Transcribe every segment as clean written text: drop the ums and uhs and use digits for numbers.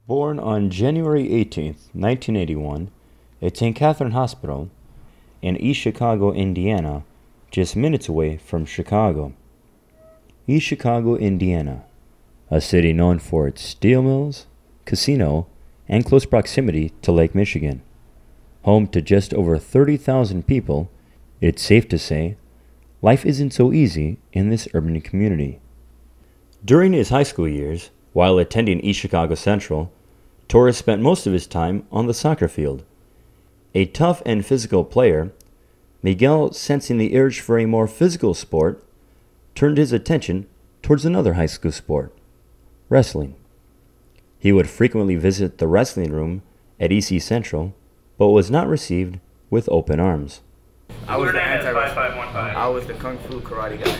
Born on January 18, 1981, at St. Catherine Hospital in East Chicago, Indiana, just minutes away from Chicago. East Chicago, Indiana, a city known for its steel mills, casino, and close proximity to Lake Michigan. Home to just over 30,000 people, it's safe to say life isn't so easy in this urban community. During his high school years, while attending East Chicago Central, Torres spent most of his time on the soccer field. A tough and physical player, Miguel, sensing the urge for a more physical sport, turned his attention towards another high school sport, wrestling. He would frequently visit the wrestling room at EC Central, but was not received with open arms. I was the anti-wrestler. I was the kung fu karate guy.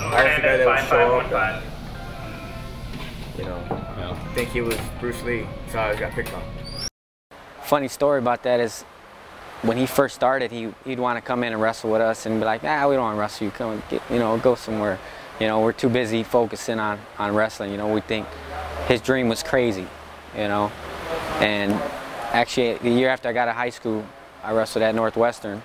I was the guy that would show up and, think he was Bruce Lee, so I got picked on. Funny story about that is when he first started, he'd want to come in and wrestle with us and be like, nah, we don't want to wrestle you, come and get, go somewhere. We're too busy focusing on wrestling. We think his dream was crazy, And actually, the year after I got out of high school, I wrestled at Northwestern,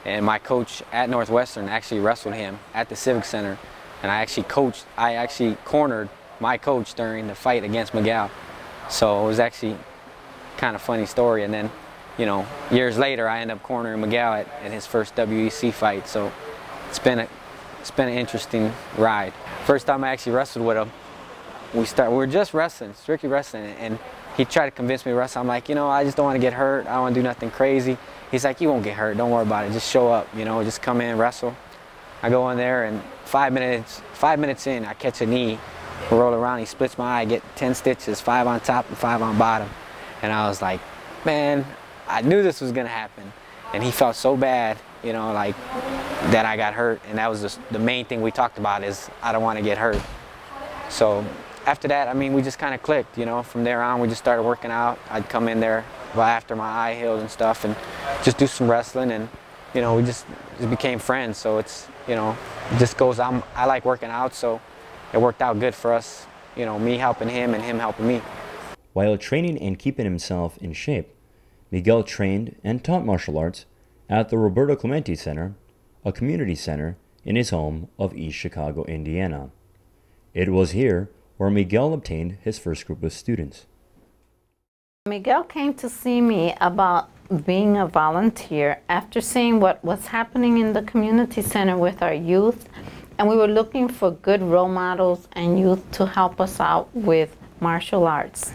and my coach at Northwestern actually wrestled him at the Civic Center, and I actually cornered my coach during the fight against Miguel. So it was actually kind of funny story. And then, years later, I ended up cornering Miguel at his first WEC fight. So it's been an interesting ride. First time I actually wrestled with him, we were just wrestling, strictly wrestling, and he tried to convince me to wrestle. I'm like, I just don't want to get hurt. I don't want to do nothing crazy. He's like, you won't get hurt. Don't worry about it. Just show up. Just come in, wrestle. I go in there, and 5 minutes in, I catch a knee, roll around. He splits my eye, get 10 stitches, 5 on top and 5 on bottom. And I was like, man, I knew this was gonna happen. And he felt so bad, like that I got hurt. And that was the main thing we talked about is I don't want to get hurt. So after that, we just kind of clicked. From there on, we just started working out. I'd come in there after my eye healed and stuff, and just do some wrestling, and we just became friends. So it's it just goes. I like working out, so it worked out good for us. Me helping him and him helping me. While training and keeping himself in shape, Miguel trained and taught martial arts at the Roberto Clemente Center, a community center in his home of East Chicago, Indiana. It was here where Miguel obtained his first group of students. Miguel came to see me about being a volunteer after seeing what was happening in the community center with our youth, and we were looking for good role models and youth to help us out with martial arts.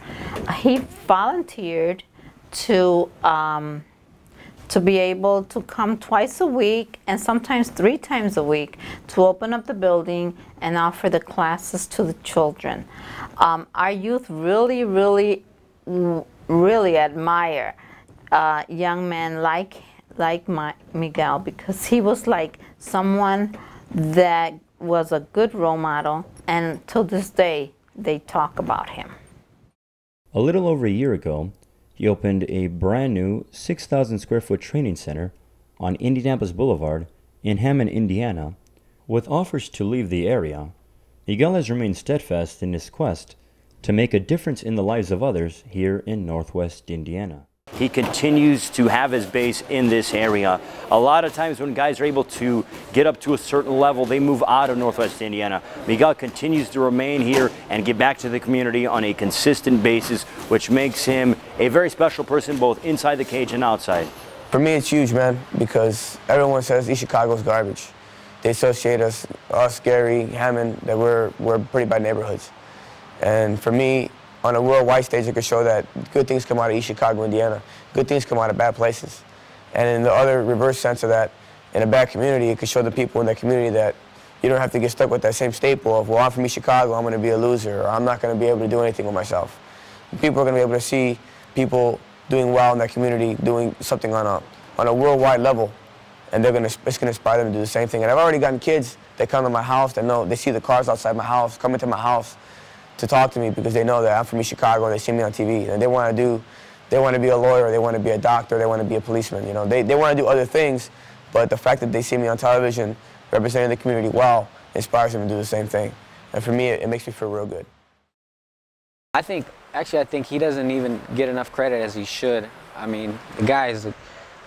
He volunteered to be able to come twice a week and sometimes 3 times a week to open up the building and offer the classes to the children. Our youth really admire young men like Miguel, because he was like someone that was a good role model, and to this day they talk about him. A little over a year ago, he opened a brand new 6,000 square foot training center on Indianapolis Boulevard in Hammond, Indiana. With offers to leave the area, Miguel has remained steadfast in his quest to make a difference in the lives of others here in Northwest Indiana. He continues to have his base in this area. A lot of times when guys are able to get up to a certain level, they move out of Northwest Indiana. Miguel continues to remain here and give back to the community on a consistent basis, which makes him a very special person both inside the cage and outside. For me, it's huge, man, because everyone says East Chicago's garbage. They associate us, Gary, Hammond, that we're pretty bad neighborhoods. And for me, on a worldwide stage, it could show that good things come out of East Chicago, Indiana. Good things come out of bad places. And in the other reverse sense of that, in a bad community, it could show the people in that community that you don't have to get stuck with that same staple of, well, I'm from East Chicago, I'm going to be a loser, or I'm not going to be able to do anything with myself. People are going to be able to see people doing well in that community, doing something on a worldwide level, and it's going to inspire them to do the same thing. And I've already gotten kids that come to my house that know, they see the cars outside my house, come into my house to talk to me because they know that I'm from East Chicago and they see me on TV, and they want to be a lawyer, they want to be a doctor, they want to be a policeman. They want to do other things, but the fact that they see me on television representing the community well inspires them to do the same thing. And for me, it makes me feel real good. I think Actually, I think he doesn't even get enough credit as he should. I mean, the guy is,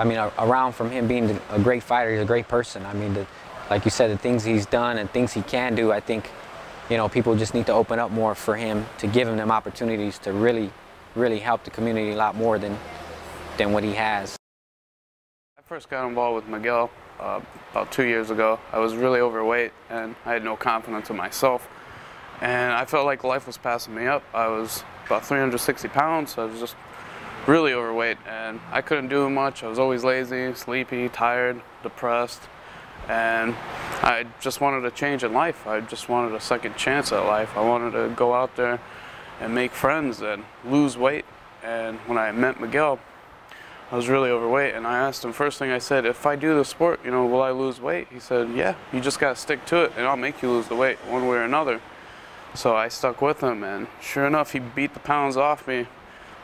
around from him being a great fighter, he's a great person. I mean, like you said, the things he's done and things he can do, I think, people just need to open up more for him, to give him them opportunities to really, really help the community a lot more than what he has. I first got involved with Miguel about 2 years ago. I was really overweight and I had no confidence in myself. And I felt like life was passing me up. I was about 360 pounds. So I was just really overweight and I couldn't do much. I was always lazy, sleepy, tired, depressed. And I just wanted a change in life. I just wanted a second chance at life. I wanted to go out there and make friends and lose weight. And when I met Miguel, I was really overweight, and I asked him, first thing I said, if I do the sport, will I lose weight? He said, yeah, you just got to stick to it, and I'll make you lose the weight one way or another. So I stuck with him, and sure enough, he beat the pounds off me.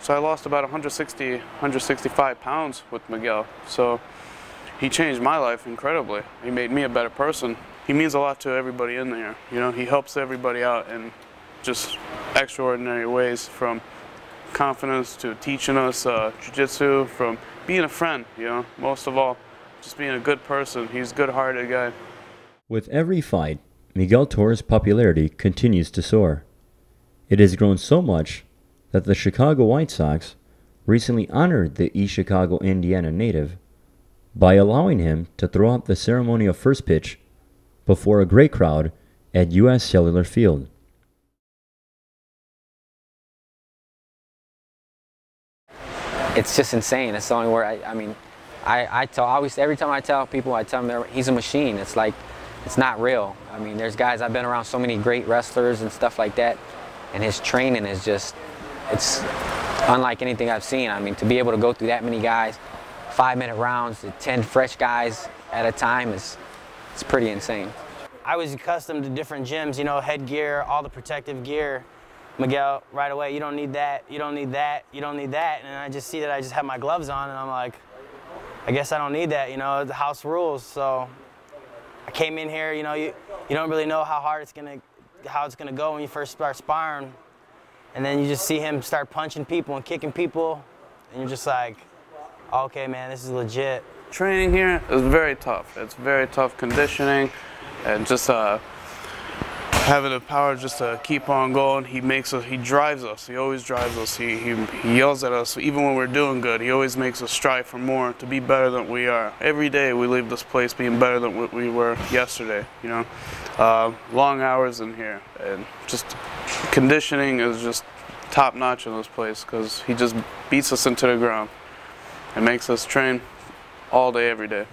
So I lost about 165 pounds with Miguel. So he changed my life incredibly. He made me a better person. He means a lot to everybody in there. He helps everybody out in just extraordinary ways, from confidence to teaching us jiu-jitsu, from being a friend, most of all, just being a good person. He's a good-hearted guy. With every fight, Miguel Torres' popularity continues to soar. It has grown so much that the Chicago White Sox recently honored the East Chicago, Indiana native by allowing him to throw out the ceremony of first pitch before a great crowd at U.S. Cellular Field. It's just insane. It's the only word. Every time I tell people, I tell them he's a machine. It's like, it's not real. I mean, there's guys, I've been around so many great wrestlers and stuff like that, and his training is just, it's unlike anything I've seen. I mean, to be able to go through that many guys, 5-minute rounds, 10 fresh guys at a time, it's pretty insane. I was accustomed to different gyms, headgear, all the protective gear. Miguel, right away, you don't need that, you don't need that, you don't need that. And I just see that I just have my gloves on, and I'm like, I guess I don't need that, the house rules. So I came in here, you don't really know how it's gonna go when you first start sparring. And then you just see him start punching people and kicking people, and you're just like, okay, man, this is legit. Training here is very tough. It's very tough conditioning, and just having the power just to keep on going. He drives us. He always drives us. He yells at us even when we're doing good. He always makes us strive for more, to be better than we are. Every day we leave this place being better than what we were yesterday. Long hours in here, and just conditioning is just top notch in this place, because he just beats us into the ground and makes us train all day, every day.